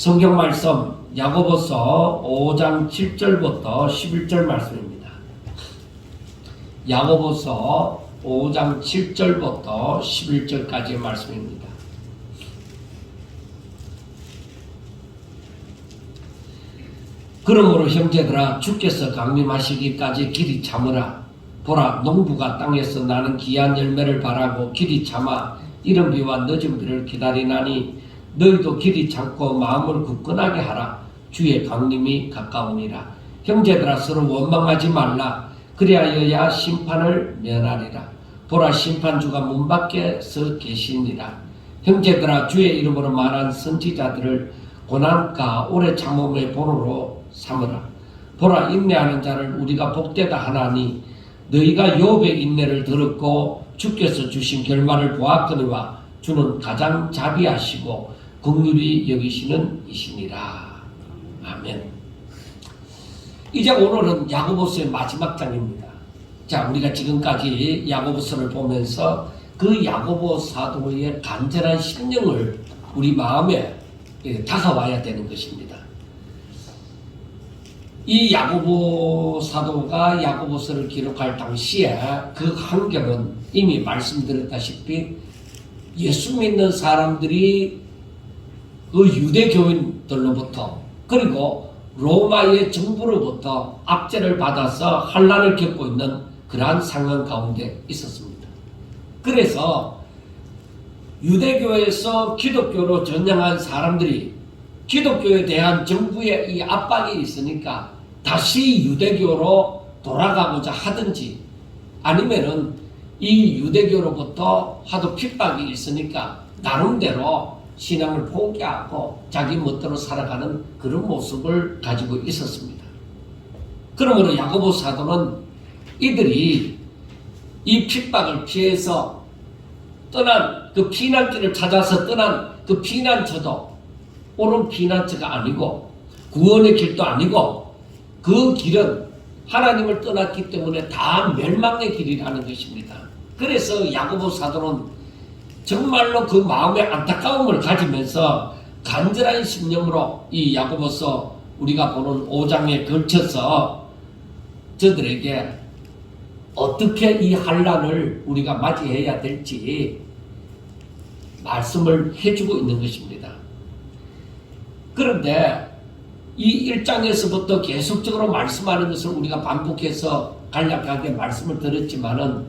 성경 말씀 야고보서 5장 7절부터 11절 말씀입니다. 야고보서 5장 7절부터 11절까지의 말씀입니다. 그러므로 형제들아, 주께서 강림하시기까지 길이 참으라. 보라, 농부가 땅에서 나는 귀한 열매를 바라고 길이 참아 이른 비와 늦은 비를 기다리나니 너희도 길이 참고 마음을 굳건하게 하라. 주의 강림이 가까우니라. 형제들아, 서로 원망하지 말라. 그리하여야 심판을 면하리라. 보라, 심판주가 문 밖에 서 계시니라. 형제들아, 주의 이름으로 말한 선지자들을 고난과 오래 참음의 본으로 삼으라. 보라, 인내하는 자를 우리가 복되다 하나니 너희가 욥의 인내를 들었고 주께서 주신 결말을 보았거니와 주는 가장 자비하시고 긍휼히 여기시는 이시니라. 아멘. 이제 오늘은 야고보서의 마지막 장입니다. 자, 우리가 지금까지 야고보서를 보면서 그 야고보 사도의 간절한 심령을 우리 마음에 다가와야 되는 것입니다. 이 야고보 사도가 야고보서를 기록할 당시에 그 환경은 이미 말씀드렸다시피 예수 믿는 사람들이 그 유대교인들로부터 그리고 로마의 정부로부터 압제를 받아서 환난을 겪고 있는 그러한 상황 가운데 있었습니다. 그래서 유대교에서 기독교로 전향한 사람들이 기독교에 대한 정부의 이 압박이 있으니까 다시 유대교로 돌아가고자 하든지 아니면은 이 유대교로부터 하도 핍박이 있으니까 나름대로 신앙을 포기하고 자기 멋대로 살아가는 그런 모습을 가지고 있었습니다. 그러므로 야고보 사도는 이들이 이 핍박을 피해서 떠난 그 피난길을 찾아서 떠난 그 피난처도 옳은 피난처가 아니고 구원의 길도 아니고 그 길은 하나님을 떠났기 때문에 다 멸망의 길이라는 것입니다. 그래서 야고보 사도는 정말로 그 마음의 안타까움을 가지면서 간절한 심령으로 이 야고보서 우리가 보는 5장에 걸쳐서 저들에게 어떻게 이 환난을 우리가 맞이해야 될지 말씀을 해주고 있는 것입니다. 그런데 이 1장에서부터 계속적으로 말씀하는 것을 우리가 반복해서 간략하게 말씀을 드렸지만은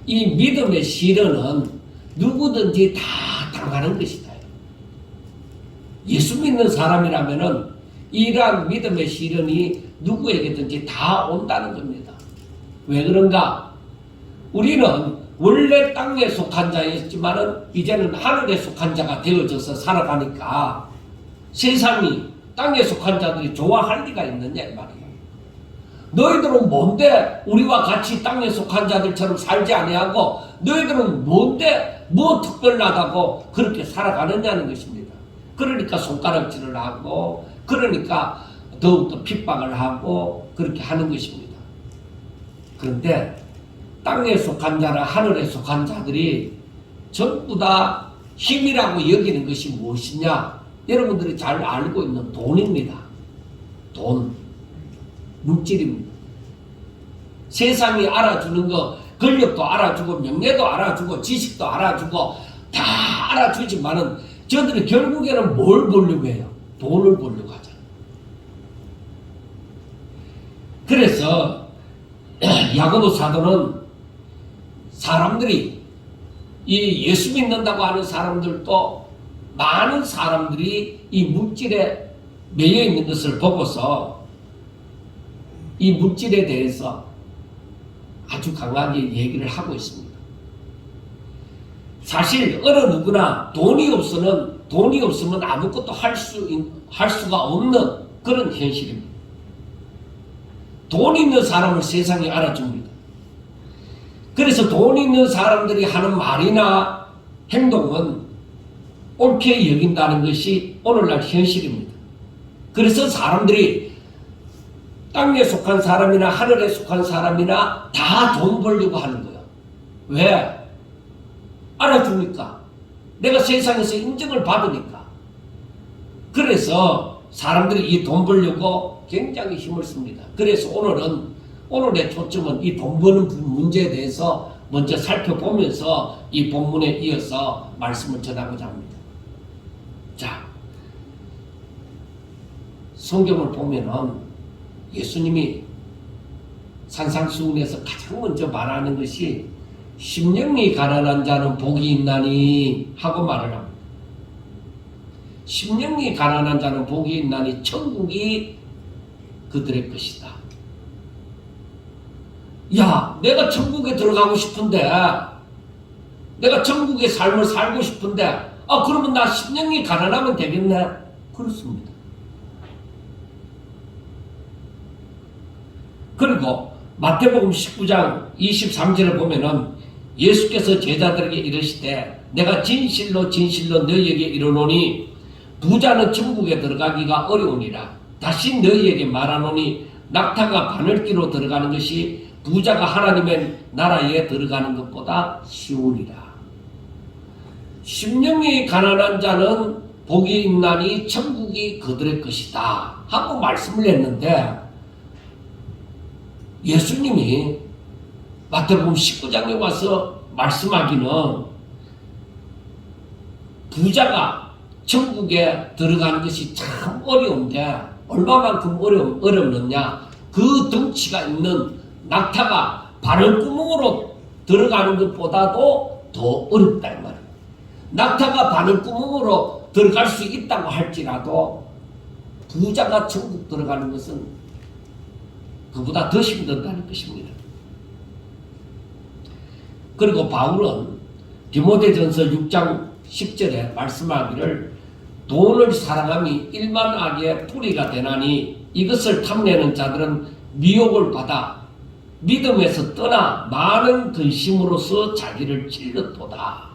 이 믿음의 시련은 누구든지 다 당하는 것이다. 예수 믿는 사람이라면은 이러한 믿음의 시련이 누구에게든지 다 온다는 겁니다. 왜 그런가? 우리는 원래 땅에 속한 자였지만은 이제는 하늘에 속한 자가 되어져서 살아가니까 세상이 땅에 속한 자들이 좋아할 리가 있느냐 이 말이에요. 너희들은 뭔데 우리와 같이 땅에 속한 자들처럼 살지 아니하고 너희들은 뭔데 뭐 특별하다고 그렇게 살아가느냐는 것입니다. 그러니까 손가락질을 하고 그러니까 더욱더 핍박을 하고 그렇게 하는 것입니다. 그런데 땅에 속한 자나 하늘에 속한 자들이 전부 다 힘이라고 여기는 것이 무엇이냐? 여러분들이 잘 알고 있는 돈입니다. 돈, 물질입니다. 세상이 알아주는 거, 권력도 알아주고 명예도 알아주고 지식도 알아주고 다 알아주지만은 저들이 결국에는 뭘 보려고 해요? 돈을 보려고 하잖아요. 그래서 야고보 사도는 사람들이 이 예수 믿는다고 하는 사람들도 많은 사람들이 이 물질에 매여 있는 것을 보고서 이 물질에 대해서 아주 강하게 얘기를 하고 있습니다. 사실 어느 누구나 돈이 없으면 아무것도 할 수가 없는 그런 현실입니다. 돈 있는 사람을 세상이 알아줍니다. 그래서 돈 있는 사람들이 하는 말이나 행동은 옳게 여긴다는 것이 오늘날 현실입니다. 그래서 사람들이 땅에 속한 사람이나 하늘에 속한 사람이나 다 돈 벌려고 하는 거예요. 왜? 알아주니까. 내가 세상에서 인정을 받으니까. 그래서 사람들이 이 돈 벌려고 굉장히 힘을 씁니다. 그래서 오늘의 초점은 이 돈 버는 문제에 대해서 먼저 살펴보면서 이 본문에 이어서 말씀을 전하고자 합니다. 자, 성경을 보면은 예수님이 산상수훈에서 가장 먼저 말하는 것이 심령이 가난한 자는 복이 있나니 하고 말을 합니다. 심령이 가난한 자는 복이 있나니 천국이 그들의 것이다. 야, 내가 천국에 들어가고 싶은데, 내가 천국의 삶을 살고 싶은데, 그러면 나 심령이 가난하면 되겠네? 그렇습니다. 그리고 마태복음 19장 23절에 보면은 예수께서 제자들에게 이르시되 내가 진실로 진실로 너희에게 이르노니 부자는 천국에 들어가기가 어려우니라. 다시 너희에게 말하노니 낙타가 바늘기로 들어가는 것이 부자가 하나님의 나라에 들어가는 것보다 쉬우니라. 심령이 가난한 자는 복이 있나니 천국이 그들의 것이다 하고 말씀을 했는데, 예수님이 마태복음 19장에 와서 말씀하기는 부자가 천국에 들어가는 것이 참 어려운데, 얼마만큼 어렵느냐, 그 덩치가 있는 낙타가 바늘구멍으로 들어가는 것보다도 더 어렵다 이 말이에요. 낙타가 바늘구멍으로 들어갈 수 있다고 할지라도 부자가 천국 들어가는 것은 그보다 더 힘들다는 것입니다. 그리고 바울은 디모데전서 6장 10절에 말씀하기를 돈을 사랑함이 일만하게 뿌리가 되나니 이것을 탐내는 자들은 미혹을 받아 믿음에서 떠나 많은 근심으로서 자기를 찔렀도다.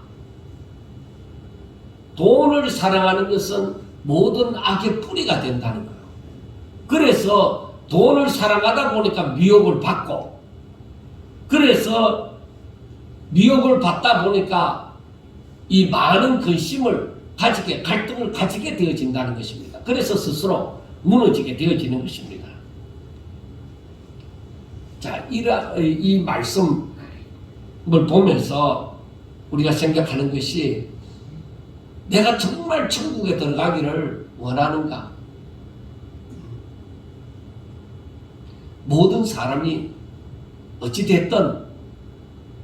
돈을 사랑하는 것은 모든 악의 뿌리가 된다는 거예요. 그래서 돈을 사랑하다 보니까 미혹을 받고, 그래서 미혹을 받다 보니까 이 많은 근심을 가지게, 갈등을 가지게 되어진다는 것입니다. 그래서 스스로 무너지게 되어지는 것입니다. 자, 이 말씀을 보면서 우리가 생각하는 것이, 내가 정말 천국에 들어가기를 원하는가? 모든 사람이 어찌됐든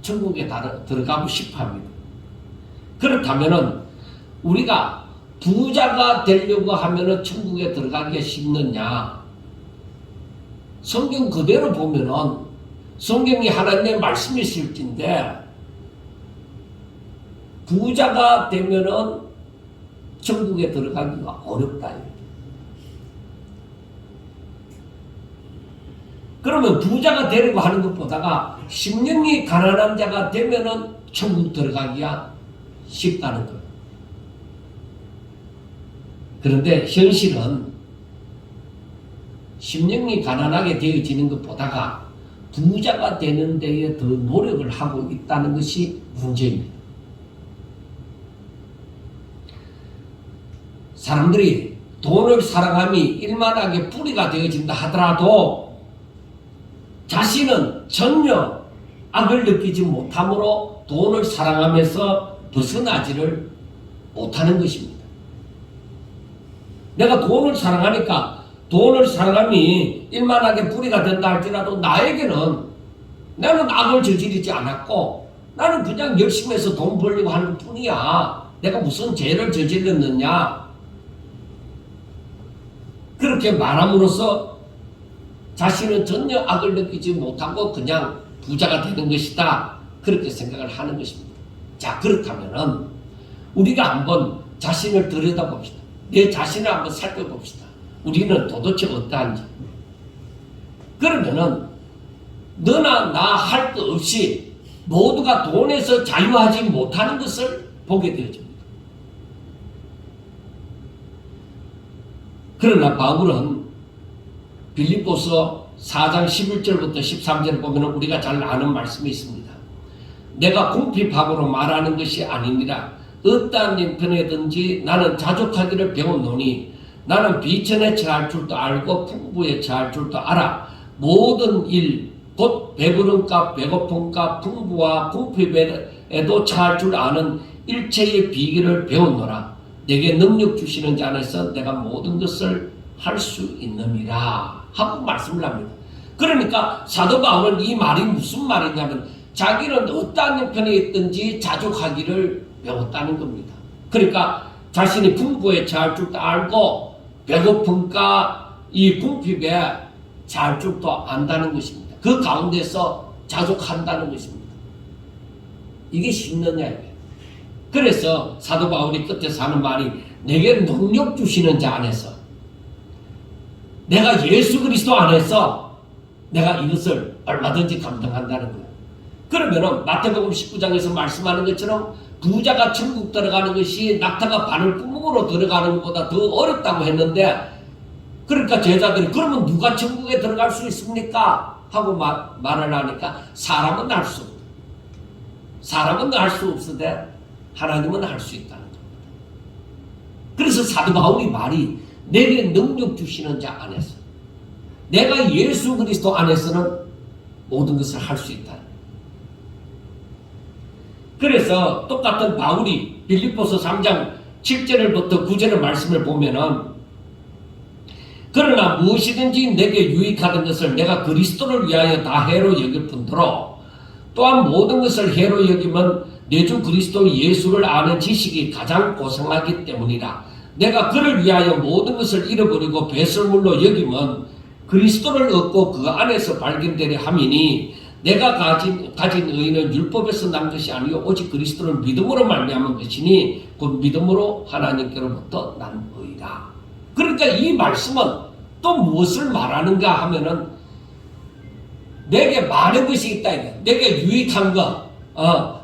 천국에 들어가고 싶어 합니다. 그렇다면은 우리가 부자가 되려고 하면은 천국에 들어가기가 쉽느냐? 성경 그대로 보면은 성경이 하나님의 말씀이 있을진데, 부자가 되면은 천국에 들어가기가 어렵다. 그러면 부자가 되려고 하는 것보다가 심령이 가난한 자가 되면은 천국 들어가기가 쉽다는 거예요. 그런데 현실은 심령이 가난하게 되어지는 것보다가 부자가 되는 데에 더 노력을 하고 있다는 것이 문제입니다. 사람들이 돈을 사랑함이 일만하게 뿌리가 되어진다 하더라도 자신은 전혀 악을 느끼지 못함으로 돈을 사랑하면서 벗어나지를 못하는 것입니다. 내가 돈을 사랑하니까 돈을 사랑함이 일만하게 뿌리가 된다 할지라도 나에게는, 나는 악을 저지르지 않았고 나는 그냥 열심히 해서 돈 벌려고 하는 것 뿐이야. 내가 무슨 죄를 저질렀느냐. 그렇게 말함으로써 자신은 전혀 악을 느끼지 못하고 그냥 부자가 되는 것이다, 그렇게 생각을 하는 것입니다. 자, 그렇다면은 우리가 한번 자신을 들여다봅시다. 내 자신을 한번 살펴봅시다. 우리는 도대체 어떠한지. 그러면은 너나 나 할 것 없이 모두가 돈에서 자유하지 못하는 것을 보게 되어집니다. 그러나 바울은 빌립보서 4장 11절부터 13절을 보면 우리가 잘 아는 말씀이 있습니다. 내가 궁핍함으로 말하는 것이 아니니라. 어떠한 형편에든지 나는 자족하기를 배웠노니 나는 비천에 처할 줄도 알고 풍부에 처할 줄도 알아. 모든 일, 곧 배부름과 배고픔과 풍부와 궁핍에도 처할 줄 아는 일체의 비결을 배웠노라. 내게 능력 주시는 자 안에서 내가 모든 것을 할 수 있느니라 하고 말씀을 합니다. 그러니까 사도 바울은 이 말이 무슨 말이냐면 자기는 어떠한 형편에 있든지 자족하기를 배웠다는 겁니다. 그러니까 자신이 풍부에 처할 줄도 알고 배고픔과 이 궁핍에 처할 줄도 안다는 것입니다. 그 가운데서 자족한다는 것입니다. 이게 쉽느냐 이게. 그래서 사도 바울이 끝에서 하는 말이 내게 능력 주시는 자 안에서 내가 예수 그리스도 안에서 내가 이것을 얼마든지 감당한다는 거예요. 그러면은 마태복음 19장에서 말씀하는 것처럼 부자가 천국 들어가는 것이 낙타가 바늘구멍으로 들어가는 것보다 더 어렵다고 했는데 그러니까 제자들이 그러면 누가 천국에 들어갈 수 있습니까? 하고 말을 하니까 사람은 할 수 없다. 사람은 할 수 없으되 하나님은 할 수 있다는 겁니다. 그래서 사도 바울이 말이 내게 능력 주시는 자 안에서 내가 예수 그리스도 안에서는 모든 것을 할 수 있다. 그래서 똑같은 바울이 빌립보서 3장 7절부터 9절의 말씀을 보면은 그러나 무엇이든지 내게 유익하던 것을 내가 그리스도를 위하여 다 해로 여길 뿐더러 또한 모든 것을 해로 여기면 내 주 그리스도 예수를 아는 지식이 가장 고상하기 때문이라. 내가 그를 위하여 모든 것을 잃어버리고 배설물로 여기면 그리스도를 얻고 그 안에서 발견되려 함이니 내가 가진 의는 율법에서 난 것이 아니요 오직 그리스도를 믿음으로 말미암은 것이니 곧 믿음으로 하나님께로부터 난 의라. 그러니까 이 말씀은 또 무엇을 말하는가 하면은 내게 많은 것이 있다. 내게 유익한 것,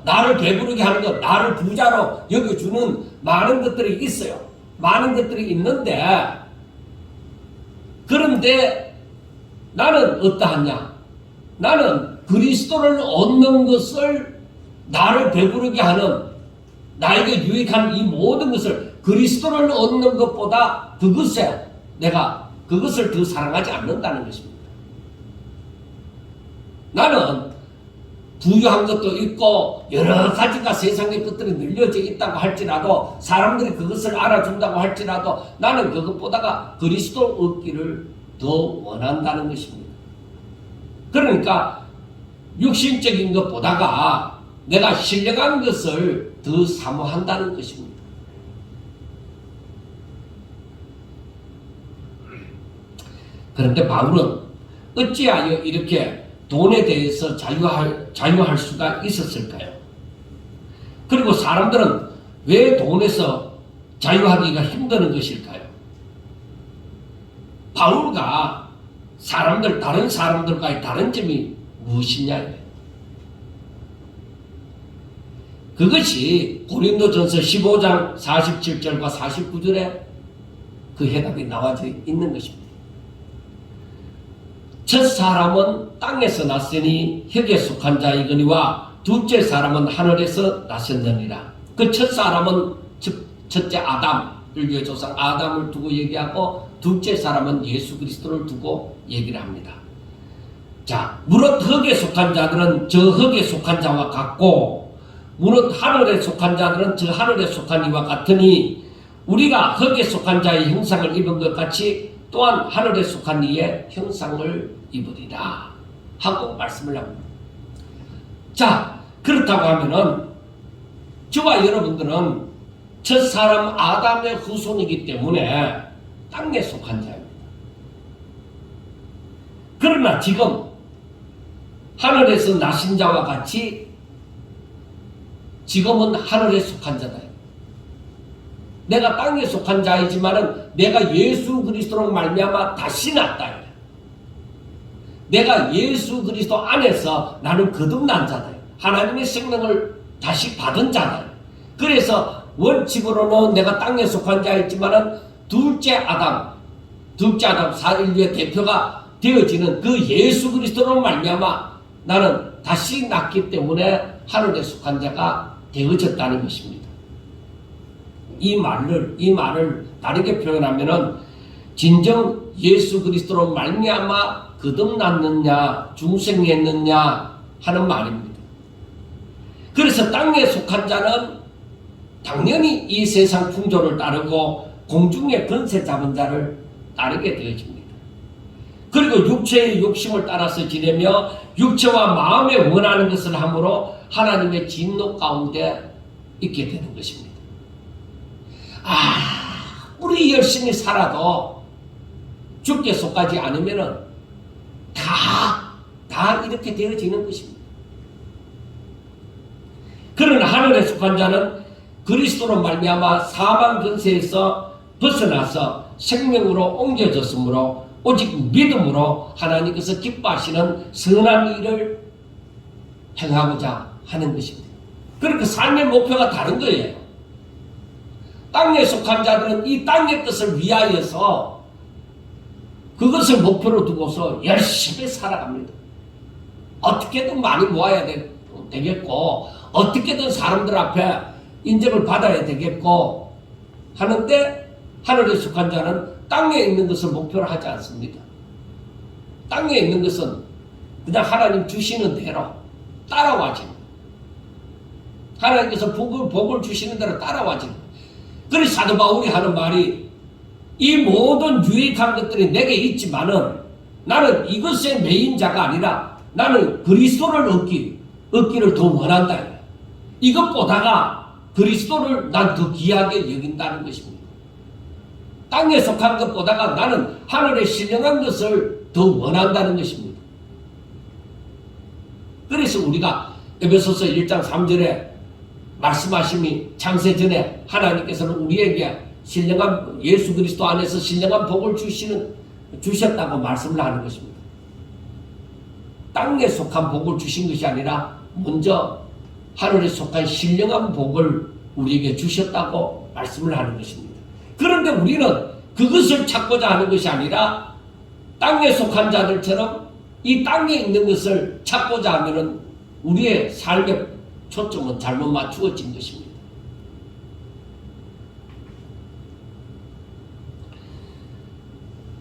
나를 배부르게 하는 것, 나를 부자로 여겨주는 많은 것들이 있어요. 많은 것들이 있는데 그런데 나는 어떠하냐? 나는 그리스도를 얻는 것을 나를 배부르게 하는 나에게 유익한 이 모든 것을 그리스도를 얻는 것보다 그것에 내가 그것을 더 사랑하지 않는다는 것입니다. 나는 부유한 것도 있고 여러 가지가 세상의 것들이 늘려져 있다고 할지라도 사람들이 그것을 알아준다고 할지라도 나는 그것보다가 그리스도 얻기를 더 원한다는 것입니다. 그러니까 육신적인 것보다가 내가 신령한 것을 더 사모한다는 것입니다. 그런데 바울은 어찌하여 이렇게 돈에 대해서 자유할 수가 있었을까요? 그리고 사람들은 왜 돈에서 자유하기가 힘드는 것일까요? 바울과 다른 사람들과의 다른 점이 무엇이냐? 그것이 고린도전서 15장 47절과 49절에 그 해답이 나와져 있는 것입니다. 첫 사람은 땅에서 났으니 흙에 속한 자이거니와 둘째 사람은 하늘에서 나셨느니라. 그 첫 사람은 첫째 아담, 불교의 조상 아담을 두고 얘기하고 둘째 사람은 예수 그리스도를 두고 얘기를 합니다. 자, 무릇 흙에 속한 자들은 저 흙에 속한 자와 같고 무릇 하늘에 속한 자들은 저 하늘에 속한 이와 같으니 우리가 흙에 속한 자의 형상을 입은 것 같이 또한 하늘에 속한 이의 형상을 입으리라 하고 말씀을 합니다. 자, 그렇다고 하면은 저와 여러분들은 첫 사람 아담의 후손이기 때문에 땅에 속한 자입니다. 그러나 지금 하늘에서 나신 자와 같이 지금은 하늘에 속한 자다. 내가 땅에 속한 자이지만은 내가 예수 그리스도로 말미암아 다시 났다. 내가 예수 그리스도 안에서 나는 거듭난 자다. 하나님의 생명을 다시 받은 자다. 그래서 원칙으로는 내가 땅에 속한 자이지만은 둘째 아담 사인류의 대표가 되어지는 그 예수 그리스도로 말미암아 나는 다시 났기 때문에 하늘에 속한 자가 되어졌다는 것입니다. 이 말을 다르게 표현하면은 진정 예수 그리스도로 말미암아 거듭났느냐 중생했느냐 하는 말입니다. 그래서 땅에 속한 자는 당연히 이 세상 풍조를 따르고 공중의 권세 잡은 자를 따르게 되어집니다. 그리고 육체의 욕심을 따라서 지내며 육체와 마음에 원하는 것을 함으로 하나님의 진노 가운데 있게 되는 것입니다. 우리 열심히 살아도 죽게 속하지 않으면은 다 이렇게 되어지는 것입니다. 그러나 하늘에 속한 자는 그리스도로 말미암아 사망 권세에서 벗어나서 생명으로 옮겨졌으므로 오직 믿음으로 하나님께서 기뻐하시는 선한 일을 행하고자 하는 것입니다. 그러니까 삶의 목표가 다른 거예요. 땅에 속한 자들은 이 땅의 것을 위하여서 그것을 목표로 두고서 열심히 살아갑니다. 어떻게든 많이 모아야 되겠고 어떻게든 사람들 앞에 인정을 받아야 되겠고 하는데 하늘에 속한 자는 땅에 있는 것을 목표로 하지 않습니다. 땅에 있는 것은 그냥 하나님 주시는 대로 따라와집니다. 하나님께서 복을 주시는 대로 따라와집니다. 그래서 사도 바울이 하는 말이 이 모든 유익한 것들이 내게 있지만은 나는 이것의 메인자가 아니라 나는 그리스도를 얻기를 더 원한다. 이것보다가 그리스도를 난 더 귀하게 여긴다는 것입니다. 땅에 속한 것보다가 나는 하늘에 신령한 것을 더 원한다는 것입니다. 그래서 우리가 에베소서 1장 3절에 말씀하심이 창세 전에 하나님께서는 우리에게 신령한 예수 그리스도 안에서 신령한 복을 주셨다고 말씀을 하는 것입니다. 땅에 속한 복을 주신 것이 아니라 먼저 하늘에 속한 신령한 복을 우리에게 주셨다고 말씀을 하는 것입니다. 그런데 우리는 그것을 찾고자 하는 것이 아니라 땅에 속한 자들처럼 이 땅에 있는 것을 찾고자 하면은 우리의 삶의 초점은 잘못 맞추어진 것입니다.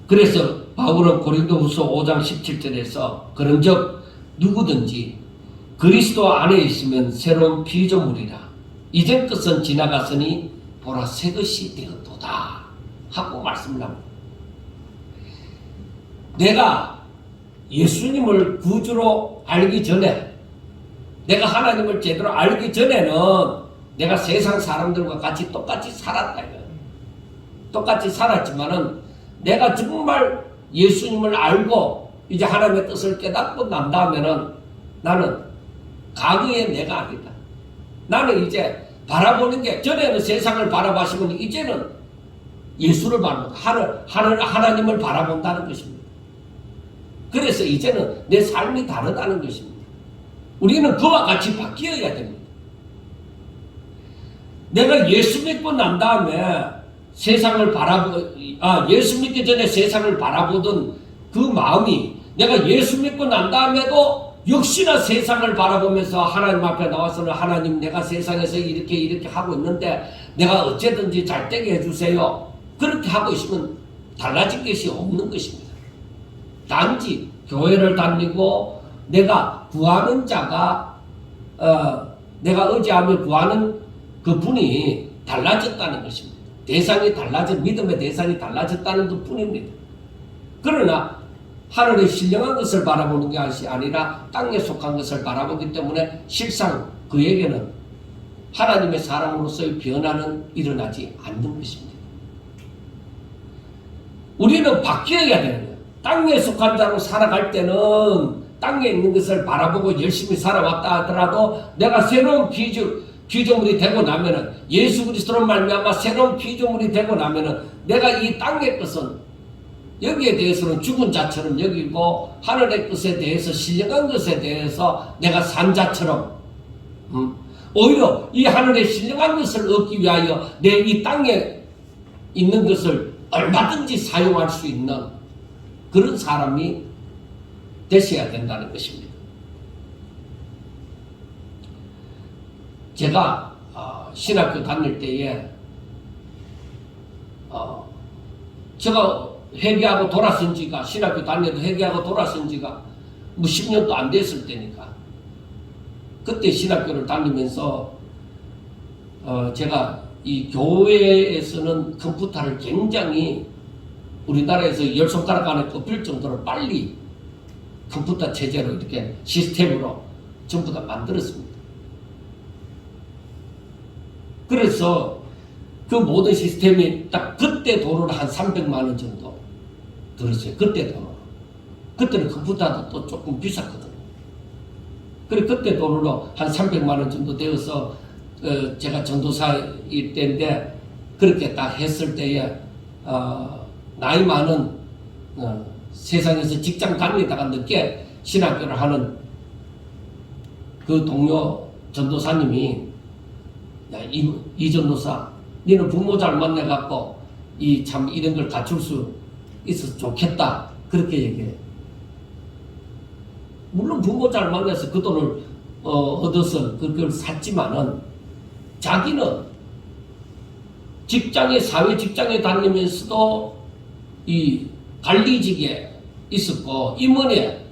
그래서 바울은 고린도후서 5장 17절에서 그런즉 누구든지 그리스도 안에 있으면 새로운 피조물이라 이전 것은 지나갔으니 보라 새 것이 되었도다 하고 말씀을 합니다. 내가 예수님을 구주로 알기 전에 내가 하나님을 제대로 알기 전에는 내가 세상 사람들과 같이 똑같이 살았다. 똑같이 살았지만은 내가 정말 예수님을 알고 이제 하나님의 뜻을 깨닫고 난 다음에는 나는 과거의 내가 아니다. 나는 이제 바라보는 게 전에는 세상을 바라보시면 이제는 예수를 바라본다. 하나님을 바라본다는 것입니다. 그래서 이제는 내 삶이 다르다는 것입니다. 우리는 그와 같이 바뀌어야 됩니다. 내가 예수 믿고 난 다음에 세상을 예수 믿기 전에 세상을 바라보던 그 마음이 내가 예수 믿고 난 다음에도 역시나 세상을 바라보면서 하나님 앞에 나와서는 하나님 내가 세상에서 이렇게 하고 있는데 내가 어쨌든지 잘 되게 해주세요. 그렇게 하고 있으면 달라진 것이 없는 것입니다. 단지 교회를 다니고 내가 구하는 자가 내가 의지하며 구하는 그 분이 달라졌다는 것입니다. 대상이 믿음의 대상이 달라졌다는 것 뿐입니다. 그러나 하늘의 신령한 것을 바라보는 것이 아니라 땅에 속한 것을 바라보기 때문에 실상 그에게는 하나님의 사람으로서의 변화는 일어나지 않는 것입니다. 우리는 바뀌어야 되는 거예요. 땅에 속한 자로 살아갈 때는 땅에 있는 것을 바라보고 열심히 살아왔다 하더라도 내가 새로운 피조물이 되고 나면은 예수 그리스도로 말미암아 새로운 피조물이 되고 나면은 내가 이 땅의 것은 여기에 대해서는 죽은 자처럼 여기고 하늘의 것에 대해서 신령한 것에 대해서 내가 산 자처럼 오히려 이 하늘의 신령한 것을 얻기 위하여 내 이 땅에 있는 것을 얼마든지 사용할 수 있는 그런 사람이 되셔야 된다는 것입니다. 제가 신학교 다닐 때에 제가 회개하고 돌아선 지가, 신학교 다녀도 회개하고 돌아선 지가 뭐 10년도 안 됐을 때니까. 그때 신학교를 다니면서 제가 이 교회에서는 컴퓨터를 굉장히 우리나라에서 10손가락 안에 꼽힐 정도로 빨리 컴퓨터 체제로 이렇게 시스템으로 전부 다 만들었습니다. 그래서 그 모든 시스템이 딱 그때 돈으로 한 300만 원 정도 들었어요. 그때 돈으로. 그때는 컴퓨터도 또 조금 비쌌거든요. 그래 그때 돈으로 한 300만 원 정도 되어서 제가 전도사일 때인데 그렇게 딱 했을 때에 나이 많은 세상에서 직장 다니다가 늦게 신학교를 하는 그 동료 전도사님이 야, 이 전도사 너는 부모 잘 만나갖고 이 참 이런 걸 갖출 수 있어서 좋겠다 그렇게 얘기해. 물론 부모 잘 만나서 그 돈을 얻어서 그걸 샀지만은 자기는 직장에 사회 직장에 다니면서도 이 관리직에 있었고 임원에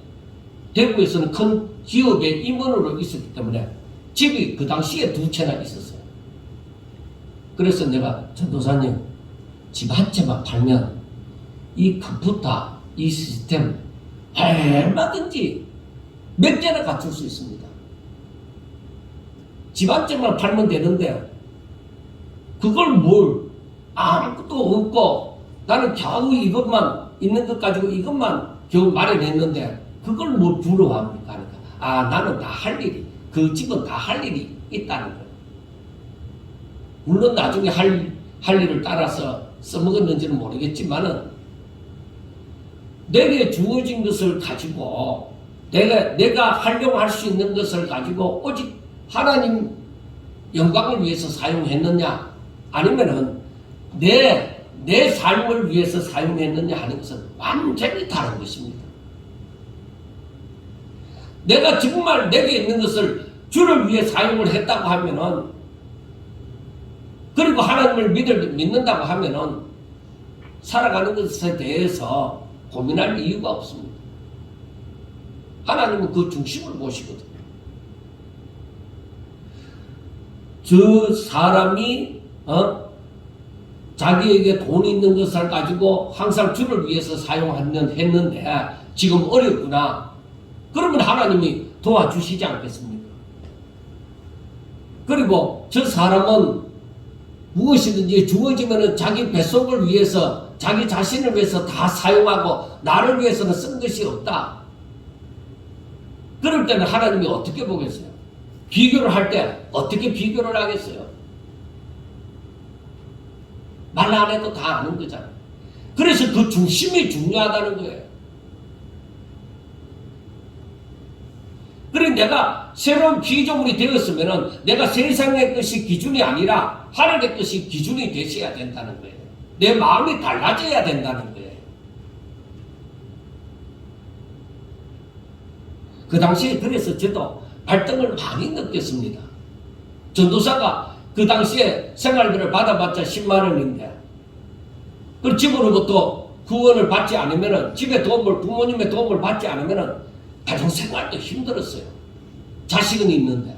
대구에서는 큰 기업의 임원으로 있었기 때문에 집이 그 당시에 2채나 있었어요. 그래서 내가 전도사님 집 한 채만 팔면 이 컴퓨터 이 시스템 얼마든지 몇 개나 갖출 수 있습니다. 집 한 채만 팔면 되는데 그걸 뭘 아무것도 없고 나는 겨우 이것만 있는 것 가지고 이것만 겨우 마련했는데 그걸 뭘 부러워합니까? 그러니까 나는 다 할 일이 그 집은 다 할 일이 있다는 거예요. 물론 나중에 할 일을 따라서 써먹었는지는 모르겠지만은 내게 주어진 것을 가지고 내가 활용할 수 있는 것을 가지고 오직 하나님 영광을 위해서 사용했느냐 아니면은 내 삶을 위해서 사용했느냐 하는 것은 완전히 다른 것입니다. 내가 정말 내게 있는 것을 주를 위해 사용을 했다고 하면은 그리고 하나님을 믿는다고 하면은 살아가는 것에 대해서 고민할 이유가 없습니다. 하나님은 그 중심을 보시거든요. 저 사람이 자기에게 돈이 있는 것을 가지고 항상 주를 위해서 사용했는데 지금 어렵구나. 그러면 하나님이 도와주시지 않겠습니까? 그리고 저 사람은 무엇이든지 주어지면 자기 뱃속을 위해서 자기 자신을 위해서 다 사용하고 나를 위해서는 쓴 것이 없다. 그럴 때는 하나님이 어떻게 보겠어요? 비교를 할 때 어떻게 비교를 하겠어요? 말 안 해도 다 아는 거잖아요. 그래서 그 중심이 중요하다는 거예요. 그래 내가 새로운 피조물이 되었으면은 내가 세상의 것이 기준이 아니라 하늘의 것이 기준이 되셔야 된다는 거예요. 내 마음이 달라져야 된다는 거예요. 그 당시에 그래서 저도 발등을 많이 느꼈습니다. 전도사가 그 당시에 생활비를 받아봤자 10만 원인데 그 집으로부터 구원을 받지 않으면은 부모님의 도움을 받지 않으면은 가정생활도 힘들었어요. 자식은 있는데.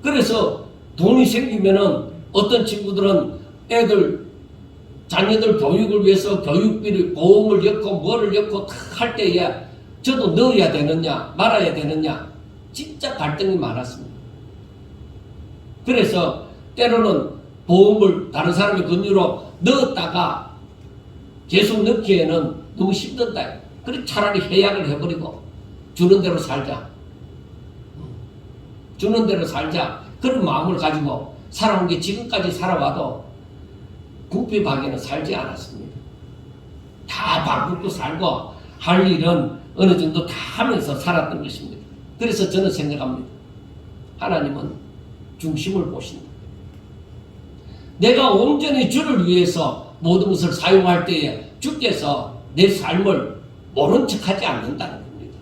그래서 돈이 생기면은 어떤 친구들은 자녀들 교육을 위해서 교육비를 보험을 넣고 뭐를 넣고 할 때에 저도 넣어야 되느냐 말아야 되느냐 진짜 갈등이 많았습니다. 그래서 때로는 보험을 다른 사람의 권유로 넣었다가 계속 넣기에는 너무 힘든다. 그래 차라리 해약을 해버리고 주는 대로 살자. 주는 대로 살자. 그런 마음을 가지고 살아온 게 지금까지 살아와도 궁핍하게는 살지 않았습니다. 다 밥 먹고 살고 할 일은 어느 정도 다 하면서 살았던 것입니다. 그래서 저는 생각합니다. 하나님은 중심을 보신다. 내가 온전히 주를 위해서 모든 것을 사용할 때에 주께서 내 삶을 모른 척하지 않는다는 겁니다.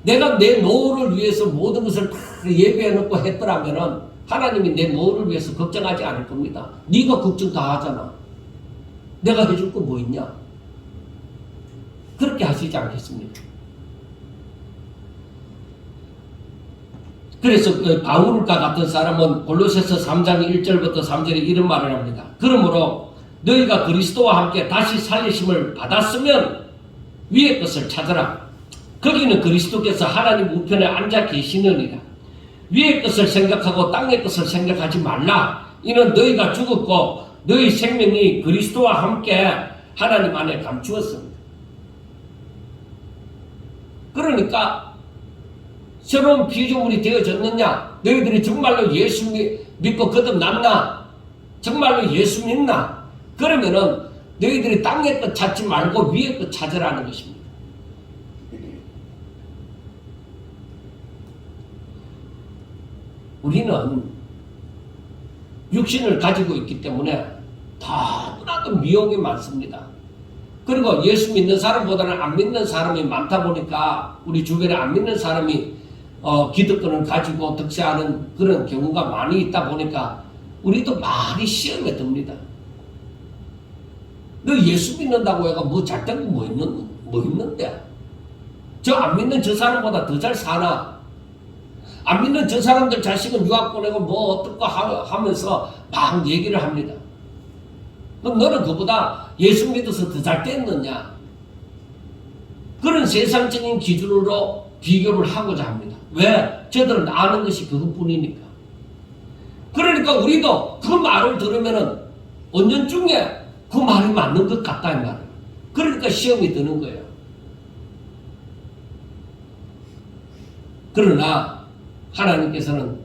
내가 내 노후를 위해서 모든 것을 다 예배해 놓고 했더라면은 하나님이 내 뭐를 위해서 걱정하지 않을 겁니다. 네가 걱정 다 하잖아. 내가 해줄 거 뭐 있냐? 그렇게 하시지 않겠습니까? 그래서 바울과 같은 사람은 골로새서 3장 1절부터 3절에 이런 말을 합니다. 그러므로 너희가 그리스도와 함께 다시 살리심을 받았으면 위의 것을 찾으라. 거기는 그리스도께서 하나님 우편에 앉아 계시느니라. 위의 것을 생각하고 땅의 것을 생각하지 말라. 이는 너희가 죽었고 너희 생명이 그리스도와 함께 하나님 안에 감추었습니다. 그러니까 새로운 피조물이 되어졌느냐? 너희들이 정말로 예수 믿고 거듭났나? 정말로 예수 믿나? 그러면은 너희들이 땅의 것 찾지 말고 위의 것 찾으라는 것입니다. 우리는 육신을 가지고 있기 때문에 너무나도 미혹이 많습니다. 그리고 예수 믿는 사람보다는 안 믿는 사람이 많다 보니까 우리 주변에 안 믿는 사람이 기득권을 가지고 득세하는 그런 경우가 많이 있다 보니까 우리도 많이 시험에 듭니다. 너 예수 믿는다고 해가 뭐 잘된 거 뭐 있는데? 저 안 믿는 저 사람보다 더 잘 사나? 안 믿는 저 사람들 자식은 유학 보내고 뭐 어떡고 하면서 막 얘기를 합니다. 그럼 너는 그보다 예수 믿어서 더 잘 됐느냐? 그런 세상적인 기준으로 비교를 하고자 합니다. 왜? 저들은 아는 것이 그것뿐이니까. 그러니까 우리도 그 말을 들으면은 언년중에 그 말이 맞는 것 같다 이 말이에요. 그러니까 시험이 드는 거예요. 그러나 하나님께서는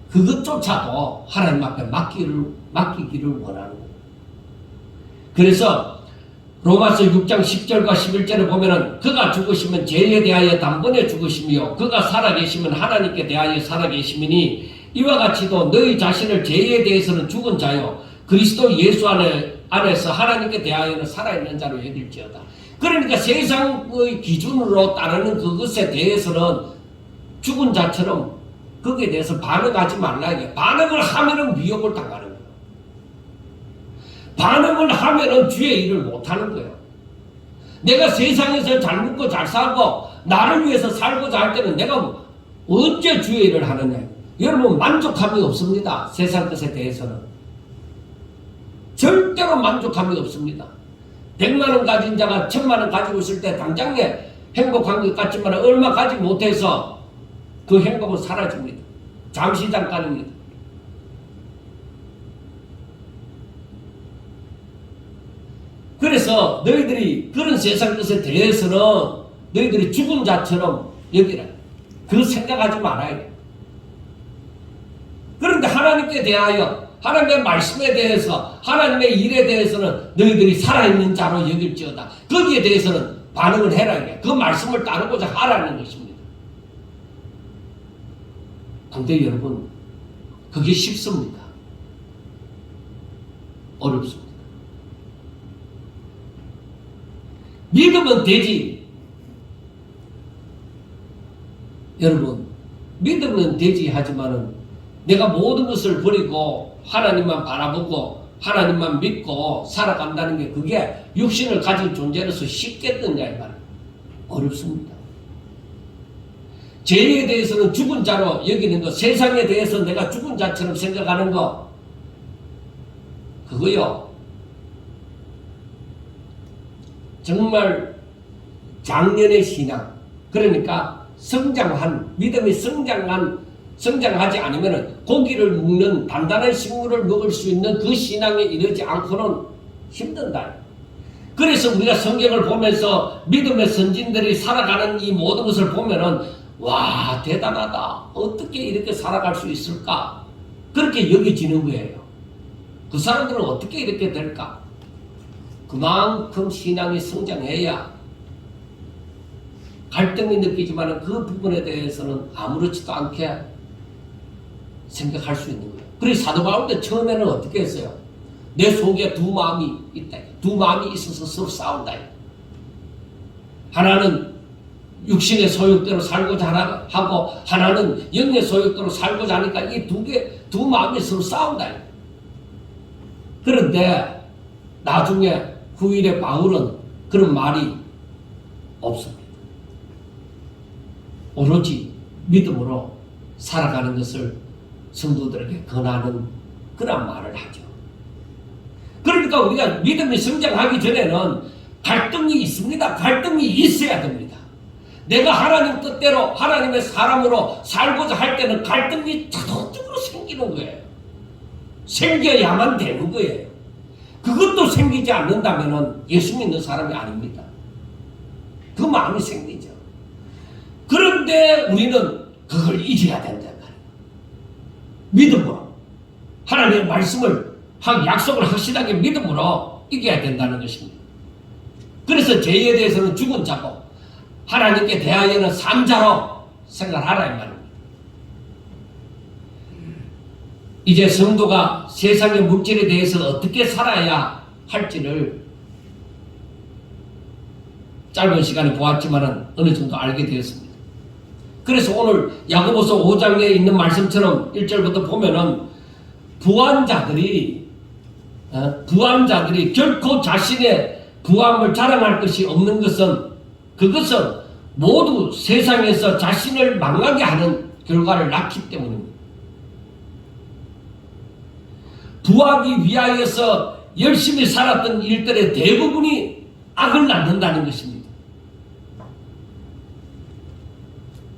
그것조차도 하나님 앞에 맡기기를 원하는 거예요. 그래서 로마서 6장 10절과 11절에 보면은 그가 죽으시면 죄에 대하여 단번에 죽으시며 그가 살아계시면 하나님께 대하여 살아계시미니 이와 같이도 너희 자신을 죄에 대해서는 죽은 자요 그리스도 예수 안에서 하나님께 대하여는 살아있는 자로 여길지어다. 그러니까 세상의 기준으로 따르는 그것에 대해서는 죽은 자처럼 거기에 대해서 반응하지 말라. 이게 반응을 하면은 미혹을 당하는 거예요. 반응을 하면은 주의 일을 못하는 거예요. 내가 세상에서 잘 먹고 잘 살고 나를 위해서 살고자 할 때는 내가 언제 주의 일을 하느냐. 여러분 만족함이 없습니다. 세상 것에 대해서는 절대로 만족함이 없습니다. 100만 원 가진 자가 1000만 원 가지고 있을 때 당장에 행복한 것 같지만 얼마 가지 못해서 그 행복은 사라집니다. 잠시 잠깐입니다. 그래서 너희들이 그런 세상 것에 대해서는 너희들이 죽은 자처럼 여기라. 그 생각하지 말아야 돼. 그런데 하나님께 대하여 하나님의 말씀에 대해서 하나님의 일에 대해서는 너희들이 살아있는 자로 여길지어다. 거기에 대해서는 반응을 해라. 그 말씀을 따르고자 하라는 것입니다. 근데 여러분 그게 쉽습니까? 어렵습니다. 믿으면 되지. 여러분 믿으면 되지 하지만은 내가 모든 것을 버리고 하나님만 바라보고 하나님만 믿고 살아간다는 게 그게 육신을 가진 존재로서 쉽겠느냐 이 말이에요. 어렵습니다. 죄에 대해서는 죽은 자로 여기는 것, 세상에 대해서 내가 죽은 자처럼 생각하는 것, 그거요 정말 작년의 신앙, 그러니까 믿음이 성장하지 않으면 고기를 먹는 단단한 식물을 먹을 수 있는 그 신앙에 이르지 않고는 힘든다. 그래서 우리가 성경을 보면서 믿음의 선진들이 살아가는 이 모든 것을 보면은 와 대단하다. 어떻게 이렇게 살아갈 수 있을까? 그렇게 여겨지는 거예요. 그 사람들은 어떻게 이렇게 될까? 그만큼 신앙이 성장해야 갈등이 느끼지만 그 부분에 대해서는 아무렇지도 않게 생각할 수 있는 거예요. 그래서 사도 바울도 처음에는 어떻게 했어요? 내 속에 두 마음이 있다. 두 마음이 있어서 서로 싸운다. 하나는 육신의 소욕대로 살고자 하고 하나는 영의 소욕대로 살고자 하니까 이 두 마음이 서로 싸운다. 그런데 나중에 후일의 바울은 그런 말이 없습니다. 오로지 믿음으로 살아가는 것을 성도들에게 권하는 그런 말을 하죠. 그러니까 우리가 믿음이 성장하기 전에는 갈등이 있습니다. 갈등이 있어야 됩니다. 내가 하나님 뜻대로 하나님의 사람으로 살고자 할 때는 갈등이 자동적으로 생기는 거예요. 생겨야만 되는 거예요. 그것도 생기지 않는다면 예수 믿는 사람이 아닙니다. 그 마음이 생기죠. 그런데 우리는 그걸 잊어야 된단 말이에요. 믿음으로 하나님의 말씀을 약속을 확실하게 믿음으로 이겨야 된다는 것입니다. 그래서 죄에 대해서는 죽은 자고 하나님께 대하여는 산 자로 생각하라 이 말입니다. 이제 성도가 세상의 물질에 대해서 어떻게 살아야 할지를 짧은 시간에 보았지만 어느 정도 알게 되었습니다. 그래서 오늘 야고보서 5장에 있는 말씀처럼 1절부터 보면은 부한 자들이 결코 자신의 부함을 자랑할 것이 없는 것은 그것은 모두 세상에서 자신을 망하게 하는 결과를 낳기 때문입니다. 부하기 위하여서 열심히 살았던 일들의 대부분이 악을 낳는다는 것입니다.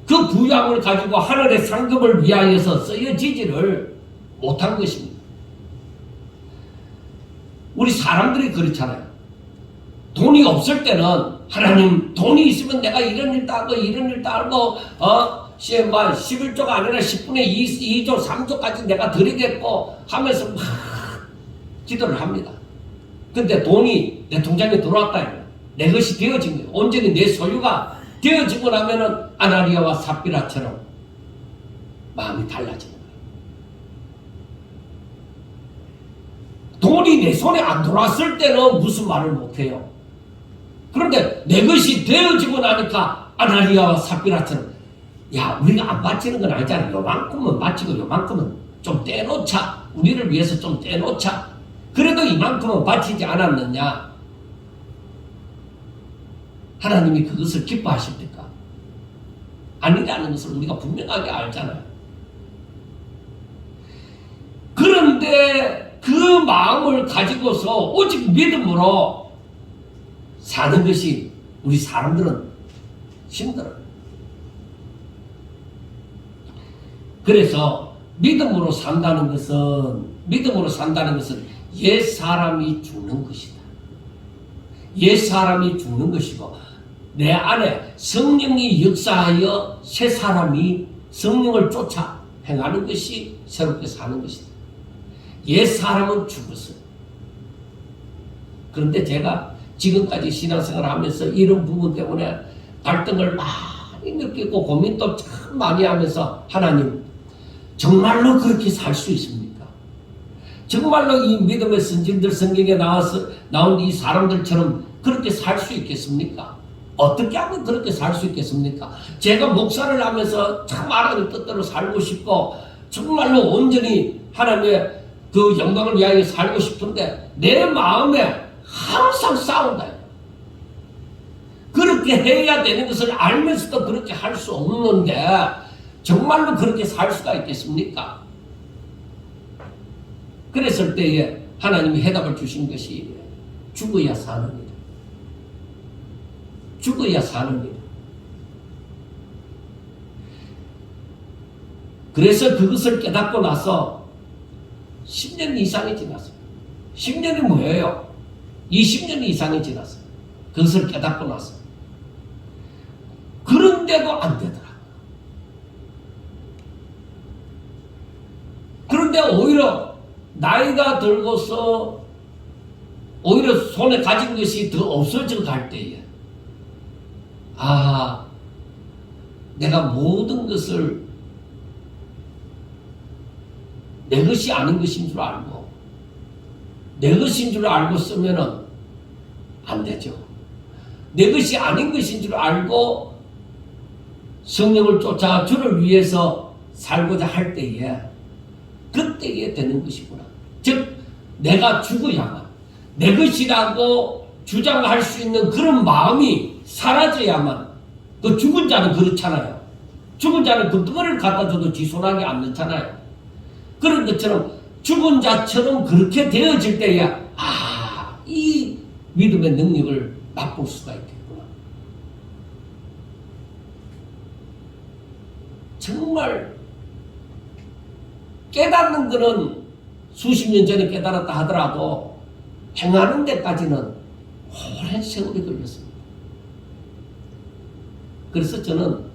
그 부양을 가지고 하늘의 상급을 위하여서 쓰여지지를 못한 것입니다. 우리 사람들이 그렇잖아요. 돈이 없을 때는 하나님 돈이 있으면 내가 이런 일도 하고 이런 일도 하고 11조가 아니라 10분의 2조 3조까지 내가 드리겠고 하면서 막 기도를 합니다. 근데 돈이 내 통장에 들어왔다. 내 것이 되어진 거예요. 온전히 내 소유가 되어지고 나면은 아나니아와 삽비라처럼 마음이 달라지는 거예요. 돈이 내 손에 안 들어왔을 때는 무슨 말을 못해요. 그런데 내 것이 되어지고 나니까 아나니아와 삽비라처럼 야 우리가 안 바치는 건 아니잖아. 요만큼은 바치고 요만큼은 좀 떼놓자. 우리를 위해서 좀 떼놓자. 그래도 이만큼은 바치지 않았느냐. 하나님이 그것을 기뻐하십니까? 아니라는 것을 우리가 분명하게 알잖아요. 그런데 그 마음을 가지고서 오직 믿음으로 사는 것이 우리 사람들은 힘들어요. 그래서 믿음으로 산다는 것은 옛 사람이 죽는 것이다. 옛 사람이 죽는 것이고 내 안에 성령이 역사하여 새 사람이 성령을 쫓아 행하는 것이 새롭게 사는 것이다. 옛 사람은 죽었어요. 그런데 제가 지금까지 신앙생활을 하면서 이런 부분 때문에 갈등을 많이 느끼고 고민도 참 많이 하면서 하나님 정말로 그렇게 살 수 있습니까? 정말로 이 믿음의 선진들 성경에 나온 이 사람들처럼 그렇게 살 수 있겠습니까? 어떻게 하면 그렇게 살 수 있겠습니까? 제가 목사를 하면서 참 하나님 뜻대로 살고 싶고 정말로 온전히 하나님의 그 영광을 위하여 살고 싶은데 내 마음에 항상 싸운다. 그렇게 해야 되는 것을 알면서도 그렇게 할 수 없는데 정말로 그렇게 살 수가 있겠습니까? 그랬을 때에 하나님이 해답을 주신 것이 죽어야 사는 일. 죽어야 사는 일. 그래서 그것을 깨닫고 나서 10년 이상이 지났어요. 10년이 뭐예요? 20년 이상이 지났어요. 그것을 깨닫고 나서. 그런데도 안 되더라. 그런데 오히려 나이가 들고서 오히려 손에 가진 것이 더 없어져 갈 때에 내가 모든 것을 내 것이 아닌 것인 줄 알고 내 것인 줄 알고 쓰면은 안 되죠. 내 것이 아닌 것인 줄 알고 성령을 쫓아 주를 위해서 살고자 할 때에 그때에 되는 것이구나. 즉 내가 죽어야만 내 것이라고 주장할 수 있는 그런 마음이 사라져야만. 그 죽은 자는 그렇잖아요. 죽은 자는 그 덩어리를 갖다 줘도 지 손아귀 안 넣잖아요. 그런 것처럼 죽은 자처럼 그렇게 되어질 때야 이 믿음의 능력을 맛볼 수가 있겠구나. 정말 깨닫는 것은 수십 년 전에 깨달았다 하더라도 행하는 데까지는 오랜 세월이 걸렸습니다. 그래서 저는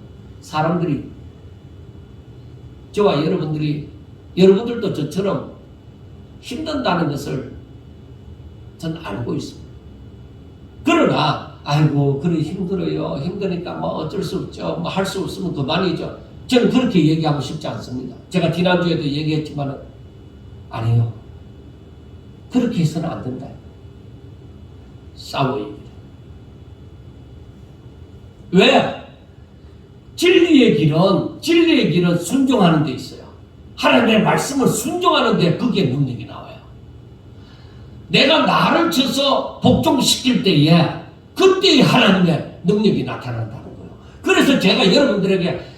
사람들이 저와 여러분들도 저처럼 힘든다는 것을 저는 알고 있습니다. 그러나 아이고 그래 힘들어요. 힘드니까 뭐 어쩔 수 없죠. 뭐 할 수 없으면 그만이죠. 저는 그렇게 얘기하고 싶지 않습니다. 제가 지난주에도 얘기했지만 아니요. 그렇게 해서는 안 된다. 싸워야 합니다. 왜? 진리의 길은 순종하는 데 있어요. 하나님의 말씀을 순종하는 데 거기에 능력이 나와요. 내가 나를 쳐서 복종시킬 때에 그때의 하나님의 능력이 나타난다는 거예요. 그래서 제가 여러분들에게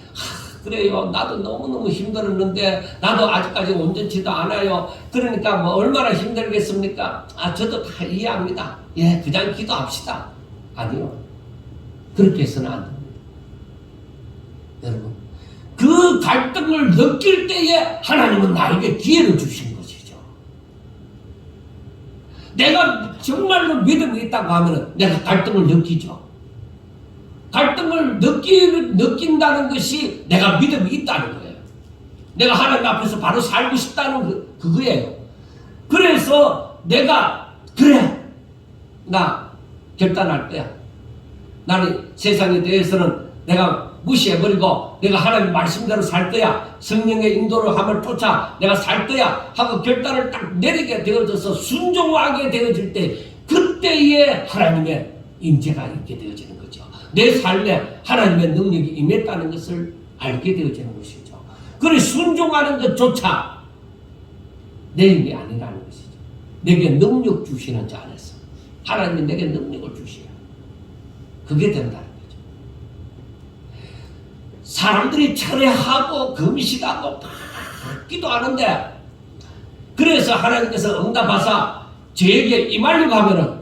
그래요. 나도 너무너무 힘들었는데 나도 아직까지 온전치도 않아요. 그러니까 뭐 얼마나 힘들겠습니까? 저도 다 이해합니다. 예, 그냥 기도합시다. 아니요. 그렇게 해서는 안 됩니다. 여러분, 그 갈등을 느낄 때에 하나님은 나에게 기회를 주신 것이죠. 내가 정말로 믿음이 있다고 하면 내가 갈등을 느끼죠. 갈등을 느낀다는 것이 내가 믿음이 있다는 거예요. 내가 하나님 앞에서 바로 살고 싶다는 그거예요. 그래서 내가 그래 나 결단할 때야. 나는 세상에 대해서는 내가 무시해버리고 내가 하나님 말씀대로 살 거야. 성령의 인도를 함을 쫓아 내가 살 거야 하고 결단을 딱 내리게 되어져서 순종하게 되어질 때 그때에 하나님의 임재가 있게 되어지는 거죠. 내 삶에 하나님의 능력이 임했다는 것을 알게 되어지는 것이죠. 그래 순종하는 것조차 내 힘이 아니라는 것이죠. 내게 능력 주시는 자 안에서 하나님이 내게 능력을 주시요. 그게 된다는 거죠. 사람들이 철회하고 금식하고 막 기도하는데 그래서 하나님께서 응답하사 저에게 임하려고 하면은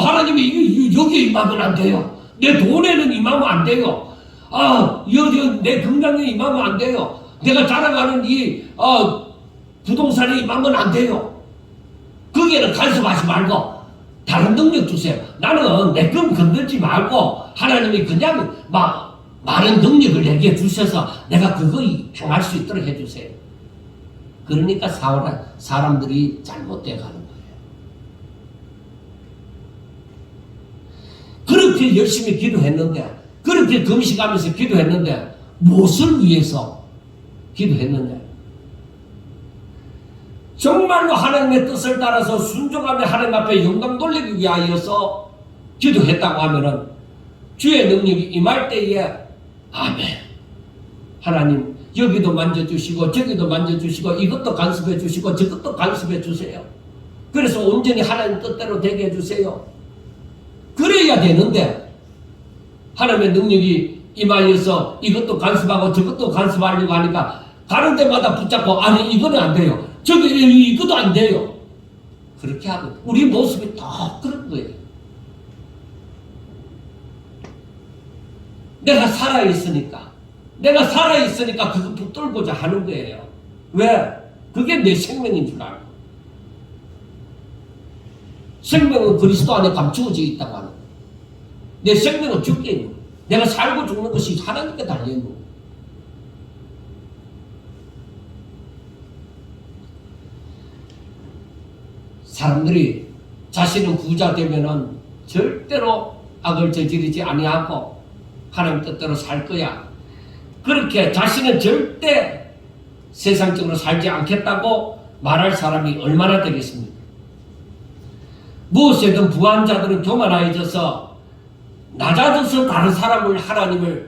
하나님이 여기에 임하면 안 돼요. 내 돈에는 임하면 안 돼요. 내 건강에 임하면 안 돼요. 내가 자랑하는 이 부동산에 임하면 안 돼요. 거기에는 간섭하지 말고 다른 능력 주세요. 나는 내 건 건들지 말고 하나님이 그냥 많은 능력을 내게 주셔서 내가 그거 행할 수 있도록 해주세요. 그러니까 사람들이 잘못돼 가는 거예요. 그렇게 열심히 기도했는데 그렇게 금식하면서 기도했는데 무엇을 위해서 기도했는데 정말로 하나님의 뜻을 따라서 순종하며 하나님 앞에 영광 돌리기 위하여서 기도했다고 하면은 주의 능력이 임할 때에 아멘. 하나님 여기도 만져주시고 저기도 만져주시고 이것도 간섭해 주시고 저것도 간섭해 주세요. 그래서 온전히 하나님 뜻대로 되게 해주세요. 그래야 되는데 하나님의 능력이 임하여서 이것도 간섭하고 저것도 간섭하려고 하니까 가는 데마다 붙잡고 아니 이거는 안 돼요. 이것도 안 돼요. 그렇게 하고 우리 모습이 다 그런 거예요. 내가 살아있으니까 그거 붙들고자 하는 거예요. 왜? 그게 내 생명인 줄 알고. 생명은 그리스도 안에 감추어져 있다고 하는 거예요. 내 생명은 죽게 있는 거예요. 내가 살고 죽는 것이 하나님께 달려있는 거예요. 사람들이 자신은 부자 되면은 절대로 악을 저지르지 아니하고 하나님 뜻대로 살 거야. 그렇게 자신은 절대 세상적으로 살지 않겠다고 말할 사람이 얼마나 되겠습니까? 무엇이든 부한 자들은 교만하여져서 낮아져서 다른 사람을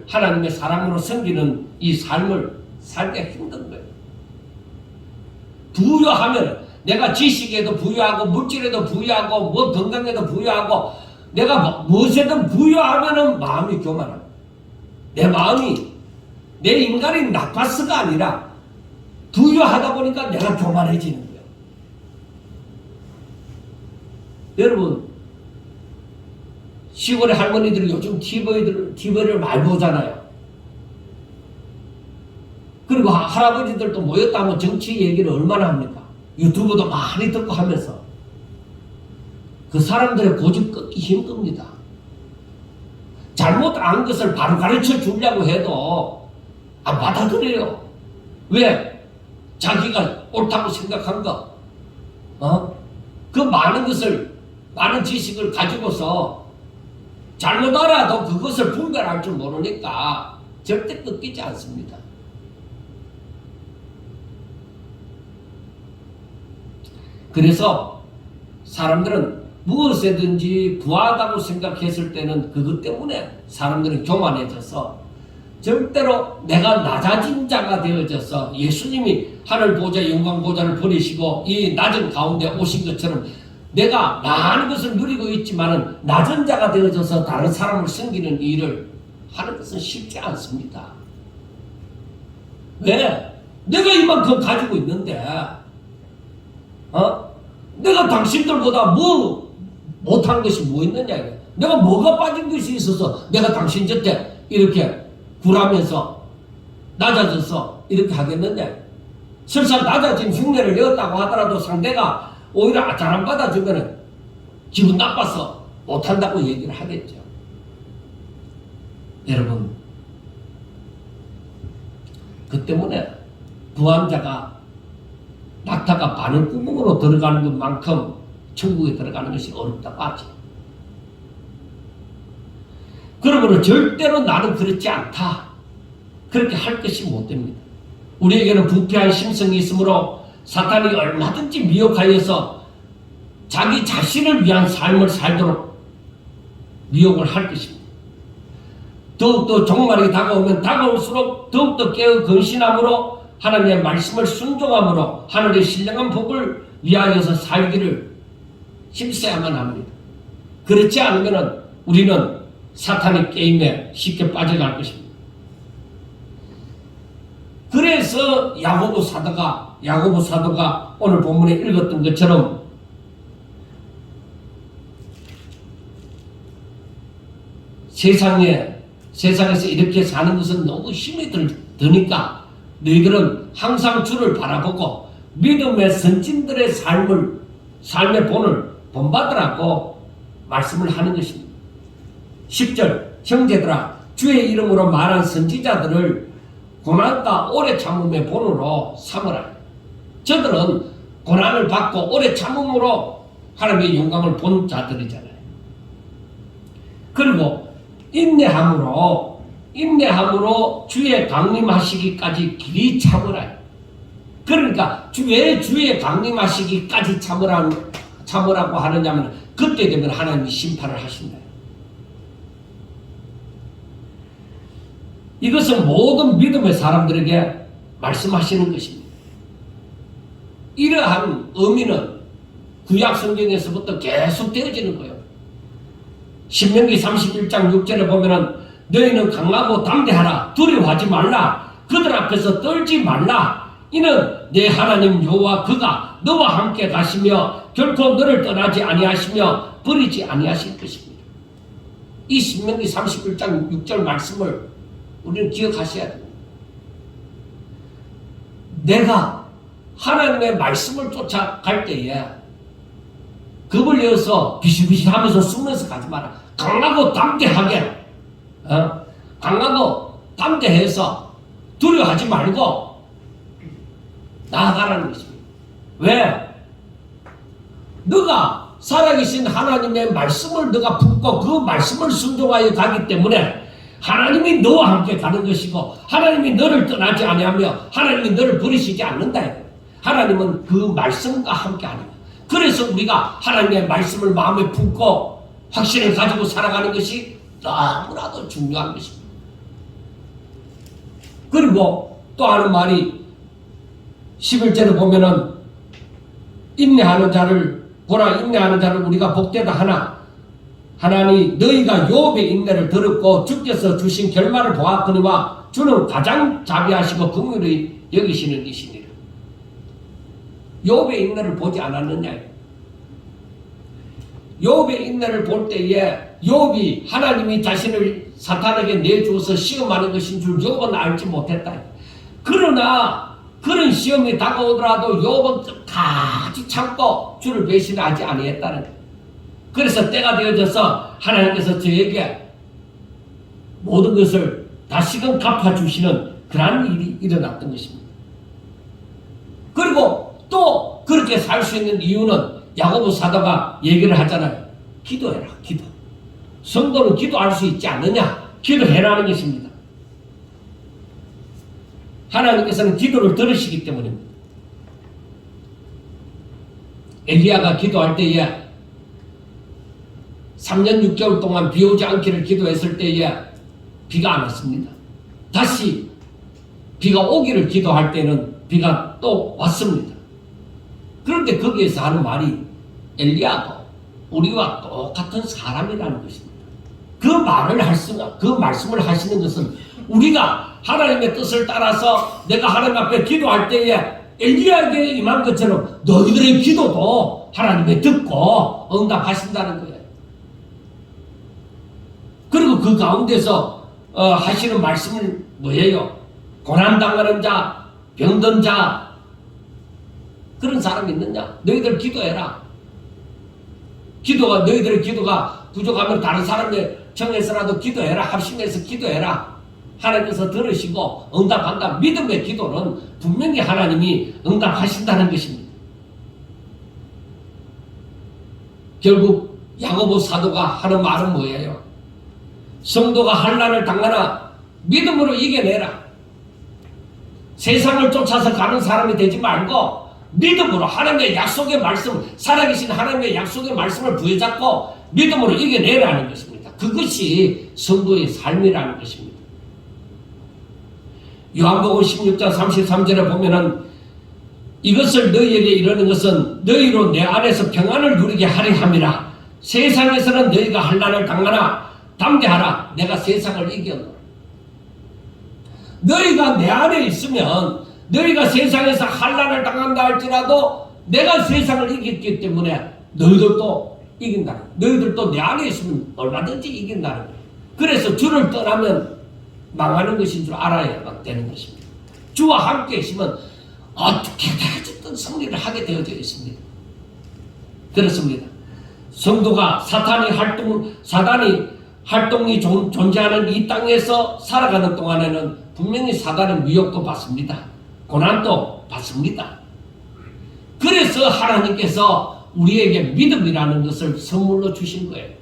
하나님의 사람으로 섬기는 이 삶을 살기가 힘든 거예요. 부유하면 내가 지식에도 부유하고 물질에도 부유하고 뭐 건강에도 부유하고 내가 무엇에든 부유하면은 마음이 교만합니다. 내 마음이 내 인간이 나빠서가 아니라 부유하다 보니까 내가 교만해지는 거예요. 여러분 시골의 할머니들이 요즘 TV를 많이 보잖아요. 그리고 할아버지들도 모였다면 정치 얘기를 얼마나 합니까? 유튜브도 많이 듣고 하면서 그 사람들의 고집 끊기 힘듭니다. 잘못한 것을 바로 가르쳐 주려고 해도 안 받아들여요. 왜? 자기가 옳다고 생각한 거, 그 많은 지식을 가지고서 잘못 알아도 그것을 분별할 줄 모르니까 절대 꺾이지 않습니다. 그래서 사람들은 무엇이든지 부하다고 생각했을 때는 그것 때문에 사람들은 교만해져서 절대로 내가 낮아진 자가 되어져서 예수님이 하늘 보좌 영광 보좌를 버리시고 이 낮은 가운데 오신 것처럼 내가 많은 것을 누리고 있지만은 낮은 자가 되어져서 다른 사람을 섬기는 일을 하는 것은 쉽지 않습니다. 왜? 내가 이만큼 가지고 있는데 내가 당신들보다 뭐 못한 것이 뭐 있느냐. 내가 뭐가 빠진 것이 있어서 내가 당신 곁에 이렇게 굴하면서 낮아져서 이렇게 하겠느냐. 설사 낮아진 흉내를 내었다고 하더라도 상대가 오히려 잘 안 받아주면 기분 나빠서 못한다고 얘기를 하겠죠. 여러분 그 때문에 부한 자가 낙타가 바늘구멍으로 들어가는 것만큼 천국에 들어가는 것이 어렵다고 하죠. 그러므로 절대로 나는 그렇지 않다. 그렇게 할 것이 못 됩니다. 우리에게는 부패한 심성이 있으므로 사탄이 얼마든지 미혹하여서 자기 자신을 위한 삶을 살도록 미혹을 할 것입니다. 더욱더 종말이 다가오면 다가올수록 더욱더 깨어 근신함으로 하나님의 말씀을 순종함으로 하늘의 신령한 복을 위하여서 살기를 힘써야만 합니다. 그렇지 않으면 우리는 사탄의 게임에 쉽게 빠져갈 것입니다. 그래서 야고보 사도가 오늘 본문에 읽었던 것처럼 세상에서 이렇게 사는 것은 너무 힘이 드니까 너희들은 항상 주를 바라보고 믿음의 선진들의 삶의 본을 본받으라고 말씀을 하는 것입니다. 10절 형제들아 주의 이름으로 말한 선지자들을 고난과 오래 참음의 본으로 삼으라. 저들은 고난을 받고 오래 참음으로 하나님의 영광을 본 자들이잖아요. 그리고 인내함으로 주의 강림하시기까지 길이 참으라. 그러니까 왜 주의 강림하시기까지 참으라고 하느냐면 그때 되면 하나님이 심판을 하신다. 이것은 모든 믿음의 사람들에게 말씀하시는 것입니다. 이러한 의미는 구약 성경에서부터 계속 되어지는 거예요. 신명기 31장 6절에 보면은 너희는 강하고 담대하라. 두려워하지 말라. 그들 앞에서 떨지 말라. 이는 내 하나님 여호와 그가 너와 함께 가시며 결코 너를 떠나지 아니하시며 버리지 아니하실 것입니다. 이 신명기 31장 6절 말씀을 우리는 기억하셔야 됩니다. 내가 하나님의 말씀을 쫓아갈 때에 겁을 내어서 비실비실하면서 숨면서 가지 마라. 강하고 담대하게 강하고 담대해서 두려워하지 말고 나아가라는 것입니다. 왜? 너가 살아계신 하나님의 말씀을 너가 붙고 그 말씀을 순종하여 가기 때문에 하나님이 너와 함께 가는 것이고 하나님이 너를 떠나지 아니하며 하나님이 너를 버리시지 않는다. 하나님은 그 말씀과 함께 하는 거예요. 그래서 우리가 하나님의 말씀을 마음에 품고 확신을 가지고 살아가는 것이 너무나도 중요한 것입니다. 그리고 또 하는 말이 11절에 보면은 인내하는 자를 보라, 인내하는 자를 우리가 복되다 하나 하나니 너희가 욥의 인내를 들었고 주께서 주신 결말을 보았거니와 주는 가장 자비하시고 긍휼히 여기시는 이시니라. 욥의 인내를 보지 않았느냐. 욥의 인내를 볼 때에 욥이 하나님이 자신을 사탄에게 내주어서 시험하는 것인 줄 욥은 알지 못했다. 그러나 그런 시험이 다가오더라도 욥은 끝까지 참고 주를 배신하지 아니했다는 거예요. 그래서 때가 되어져서 하나님께서 저에게 모든 것을 다시금 갚아주시는 그러한 일이 일어났던 것입니다. 그리고 또 그렇게 살 수 있는 이유는 야고보 사도가 얘기를 하잖아요. 기도해라, 기도. 성도는 기도할 수 있지 않느냐? 기도해라는 것입니다. 하나님께서는 기도를 들으시기 때문입니다. 엘리야가 기도할 때에 3년 6개월 동안 비 오지 않기를 기도했을 때에 비가 안 왔습니다. 다시 비가 오기를 기도할 때는 비가 또 왔습니다. 그런데 거기에서 하는 말이 엘리야도 우리와 똑같은 사람이라는 것입니다. 그 말씀을 하시는 것은 우리가 하나님의 뜻을 따라서 내가 하나님 앞에 기도할 때에 엘리야에게 임한 것처럼 너희들의 기도도 하나님이 듣고 응답하신다는 거예요. 그리고 그 가운데서 하시는 말씀은 뭐예요? 고난당하는 자, 병든 자, 그런 사람이 있느냐? 너희들 기도해라. 너희들의 기도가 부족하면 다른 사람의 청해서라도 기도해라. 합심해서 기도해라. 하나님께서 들으시고 응답한다. 믿음의 기도는 분명히 하나님이 응답하신다는 것입니다. 결국 야고보 사도가 하는 말은 뭐예요? 성도가 환난을 당하나 믿음으로 이겨내라. 세상을 쫓아서 가는 사람이 되지 말고 믿음으로 하나님의 약속의 말씀, 살아계신 하나님의 약속의 말씀을 부여잡고 믿음으로 이겨내라는 것입니다. 그것이 성도의 삶이라는 것입니다. 요한복음 16장 33절에 보면은 이것을 너희에게 이르는 것은 너희로 내 안에서 평안을 누리게 하려 함이라. 세상에서는 너희가 환난을 당하나 담대하라. 내가 세상을 이겼노라. 너희가 내 안에 있으면 너희가 세상에서 환난을 당한다 할지라도 내가 세상을 이겼기 때문에 너희들도 이긴다. 너희들도 내 안에 있으면 얼마든지 이긴다는 거예요. 그래서 주를 떠나면 망하는 것인 줄 알아야 되는 것입니다. 주와 함께 있으면 어떻게든 승리를 하게 되어져 있습니다. 그렇습니다. 성도가 사단이 활동이 존재하는 이 땅에서 살아가는 동안에는 분명히 사단의 미혹도 받습니다. 고난도 받습니다. 그래서 하나님께서 우리에게 믿음이라는 것을 선물로 주신 거예요.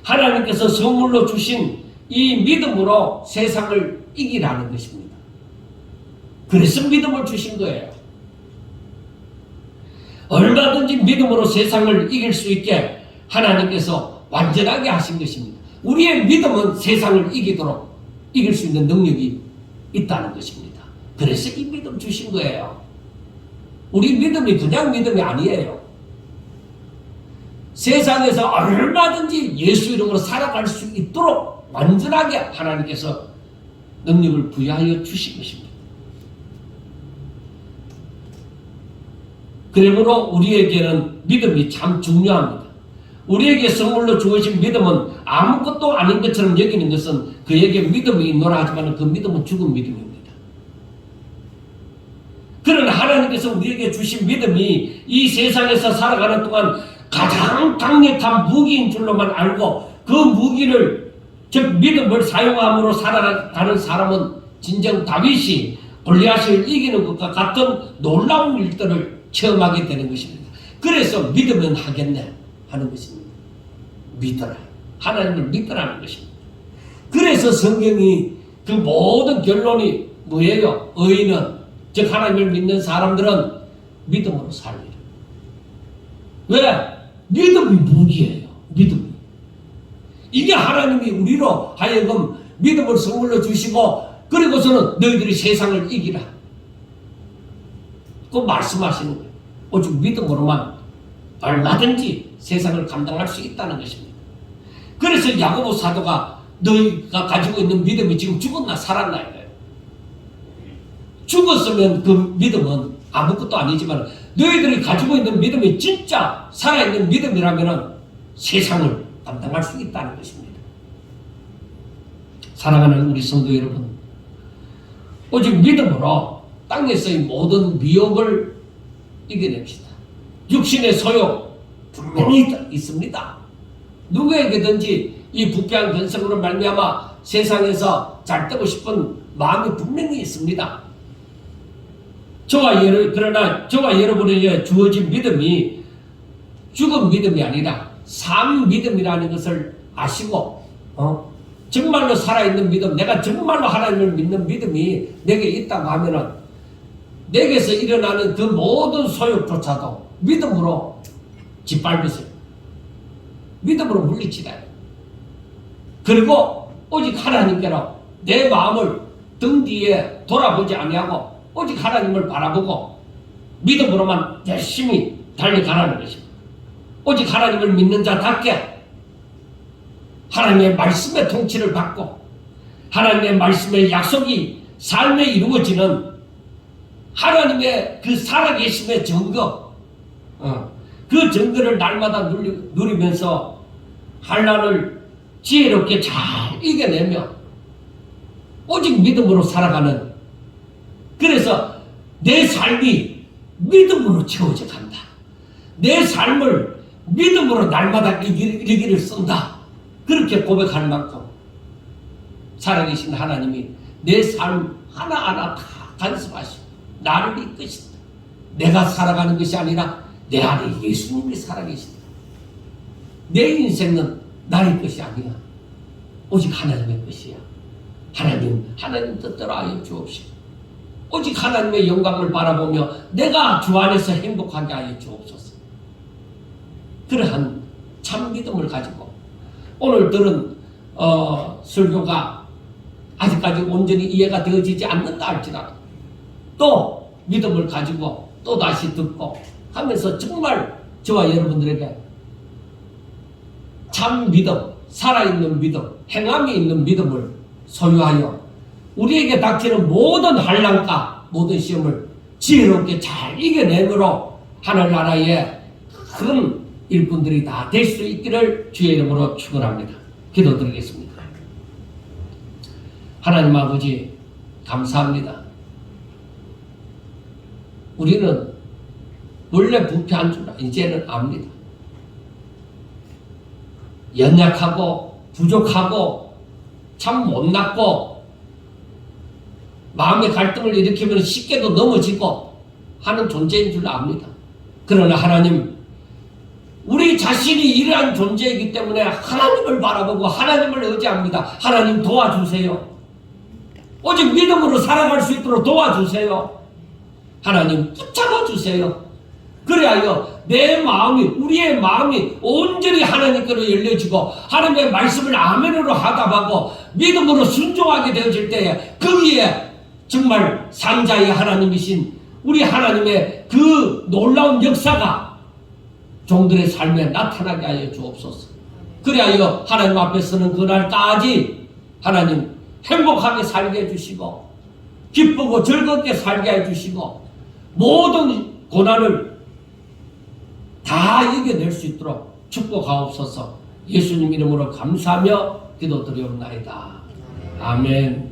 하나님께서 선물로 주신 이 믿음으로 세상을 이기라는 것입니다. 그래서 믿음을 주신 거예요. 얼마든지 믿음으로 세상을 이길 수 있게 하나님께서 완전하게 하신 것입니다. 우리의 믿음은 세상을 이길 수 있는 능력이 있다는 것입니다. 그래서 이 믿음 주신 거예요. 우리 믿음이 그냥 믿음이 아니에요. 세상에서 얼마든지 예수 이름으로 살아갈 수 있도록 완전하게 하나님께서 능력을 부여하여 주신 것입니다. 그러므로 우리에게는 믿음이 참 중요합니다. 우리에게 선물로 주어진 믿음은 아무것도 아닌 것처럼 여기는 것은 그에게 믿음이 있노라 하지만 그 믿음은 죽은 믿음입니다. 그러나 하나님께서 우리에게 주신 믿음이 이 세상에서 살아가는 동안 가장 강력한 무기인 줄로만 알고 그 무기를 즉 믿음을 사용함으로 살아가는 사람은 진정 다윗이 골리앗을 이기는 것과 같은 놀라운 일들을 체험하게 되는 것입니다. 그래서 믿으면 하겠네 하는 것입니다. 믿어라. 하나님을 믿으라는 것입니다. 그래서 성경이 그 모든 결론이 뭐예요? 의인은 즉 하나님을 믿는 사람들은 믿음으로 살리라. 왜? 믿음이 무기예요. 믿음이. 이게 하나님이 우리로 하여금 믿음을 선물로 주시고 그리고서는 너희들이 세상을 이기라. 그 말씀하시는 거예요. 오직 믿음으로만 얼마든지 세상을 감당할 수 있다는 것입니다. 그래서 야고보 사도가 너희가 가지고 있는 믿음이 지금 죽었나 살았나 이거예요. 죽었으면 그 믿음은 아무것도 아니지만 너희들이 가지고 있는 믿음이 진짜 살아있는 믿음이라면 세상을 감당할 수 있다는 것입니다. 사랑하는 우리 성도 여러분, 오직 믿음으로 땅에서의 모든 미혹을 이겨냅시다. 육신의 소욕 분명히 있습니다. 누구에게든지 이 부패한 근성으로 말미암아 세상에서 잘 되고 싶은 마음이 분명히 있습니다. 그러나 저와 여러분에게 주어진 믿음이 죽은 믿음이 아니라 산 믿음이라는 것을 아시고 정말로 살아있는 믿음, 내가 정말로 하나님을 믿는 믿음이 내게 있다고 하면은 내게서 일어나는 그 모든 소욕조차도 믿음으로 짓밟으세요. 믿음으로 물리치라. 그리고 오직 하나님께로 내 마음을 등 뒤에 돌아보지 아니하고 오직 하나님을 바라보고 믿음으로만 열심히 달려가라는 것입니다. 오직 하나님을 믿는 자답게 하나님의 말씀의 통치를 받고 하나님의 말씀의 약속이 삶에 이루어지는 하나님의 그 살아계심의 증거, 그 증거를 날마다 누리면서 환난을 지혜롭게 잘 이겨내며 오직 믿음으로 살아가는, 그래서 내 삶이 믿음으로 채워져 간다. 내 삶을 믿음으로 날마다 일기를 쓴다. 그렇게 고백할 만큼 살아계신 하나님이 내 삶 하나하나 다 간섭하시고 나를 이끄신다. 내가 살아가는 것이 아니라 내 안에 예수님이 살아계신다. 내 인생은 나의 것이 아니야. 오직 하나님의 것이야. 하나님 뜻대로 하여 주옵시고 오직 하나님의 영광을 바라보며 내가 주 안에서 행복하게 하여 주옵소서. 그러한 참 믿음을 가지고 오늘 들은 설교가 아직까지 온전히 이해가 되어지지 않는다 할지라도 또 믿음을 가지고 또 다시 듣고 하면서 정말 저와 여러분들에게 참 믿음, 살아있는 믿음, 행함이 있는 믿음을 소유하여 우리에게 닥치는 모든 환난과 모든 시험을 지혜롭게 잘 이겨내므로 하늘나라의 큰 일꾼들이 다 될 수 있기를 주의 이름으로 축원합니다. 기도드리겠습니다. 하나님 아버지 감사합니다. 우리는 원래 부패한 줄 이제는 압니다. 연약하고 부족하고 참 못났고 마음의 갈등을 일으키면 쉽게도 넘어지고 하는 존재인 줄 압니다. 그러나 하나님, 우리 자신이 이러한 존재이기 때문에 하나님을 바라보고 하나님을 의지합니다. 하나님 도와주세요. 오직 믿음으로 살아갈 수 있도록 도와주세요. 하나님 붙잡아주세요. 그래야 내 마음이, 우리의 마음이 온전히 하나님께로 열려지고 하나님의 말씀을 아멘으로 하답하고 믿음으로 순종하게 되어질 때에 거기에 정말 상자의 하나님이신 우리 하나님의 그 놀라운 역사가 종들의 삶에 나타나게 하여 주옵소서. 그래야 하나님 앞에서는 그날까지 하나님 행복하게 살게 해주시고 기쁘고 즐겁게 살게 해주시고 모든 고난을 다 이겨낼 수 있도록 축복하옵소서. 예수님 이름으로 감사하며 기도드리옵나이다. 아멘.